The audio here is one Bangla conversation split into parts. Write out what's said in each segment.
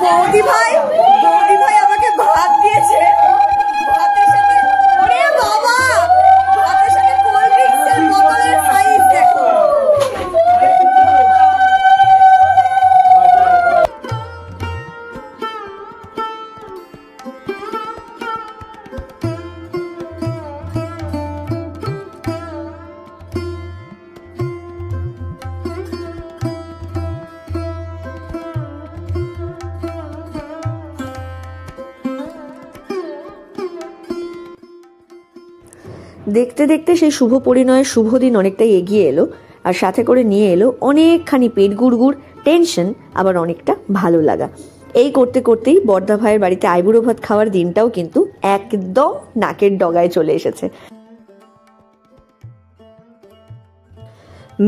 বৌদি ভাই আমাকে ভাত দিয়েছে, ভাতের সাথে ওরে বাবা, ভাতের সাথে কোল্ড ড্রিঙ্কসের বোতলের সাইজ দেখো। দেখতে দেখতে সেই শুভ পরিণয়ের শুভ দিন অনেকটাই এগিয়ে এলো, আর সাথে করে নিয়ে এলো অনেকখানি পেট গুড়গুড়, টেনশন, আবার অনেকটা ভালো লাগা। এই করতে করতেই বর্দা ভাইয়ের বাড়িতে আইবুড়ো ভাত খাওয়ার দিনটাও কিন্তু একদম নাকের ডগায় চলে এসেছে।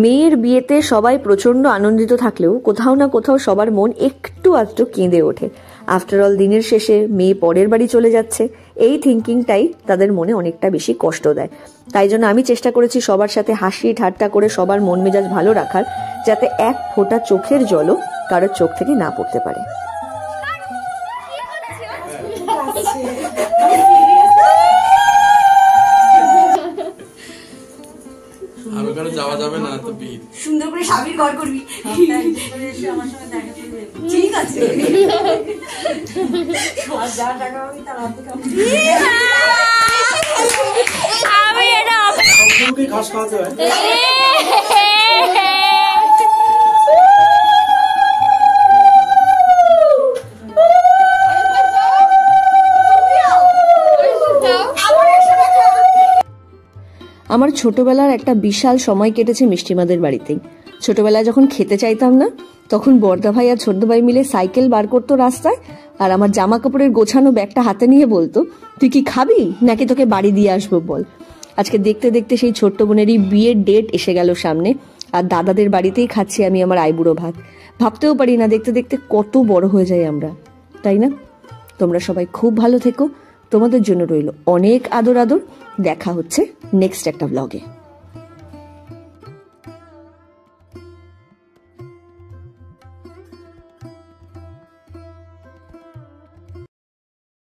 মেয়ের বিয়েতে সবাই প্রচন্ড আনন্দিত থাকলেও কোথাও না কোথাও সবার মন একটু আধটু কেঁদে ওঠে। আফটার অল দিনের শেষে মেয়ে পরের বাড়ি চলে যাচ্ছে, এই থিঙ্কিংটাই তাদের মনে অনেকটা বেশি কষ্ট দেয়। তাই জন্য আমি চেষ্টা করেছি সবার সাথে হাসি ঠাট্টা করে সবার মন মেজাজ ভালো রাখার, যাতে এক ফোঁটা চোখের জলও কারোর চোখ থেকে না পড়তে পারে। যাওয়া যাবে না তো, সুন্দর করে স্বামীর ঘর করবি, ঠিক আছে? আমার ছোটবেলার একটা বিশাল সময় কেটেছে মিষ্টিমাদের বাড়িতেই। ছোটবেলায় যখন খেতে চাইতাম না, তখন বর্দা ভাই আর ছোট্ট ভাই মিলে সাইকেল বার করতো রাস্তায়, আর আমার জামা কাপড়ের গোছানো ব্যাগটা হাতে নিয়ে বলতো, তুই কি খাবি নাকি তোকে বাড়ি দিয়ে আসবো বল। আজকে দেখতে দেখতে সেই ছোট্ট বোনেরই বিয়ের ডেট এসে গেল সামনে, আর দাদাদের বাড়িতেই খাচ্ছি আমি আমার আইবুড়ো ভাত। ভাবতেও পারি না দেখতে দেখতে কত বড় হয়ে যাই আমরা, তাই না? তোমরা সবাই খুব ভালো থেকো, তোমাদের জন্য রইল অনেক আদর আদর। দেখা হচ্ছে নেক্সট একটা ব্লগে।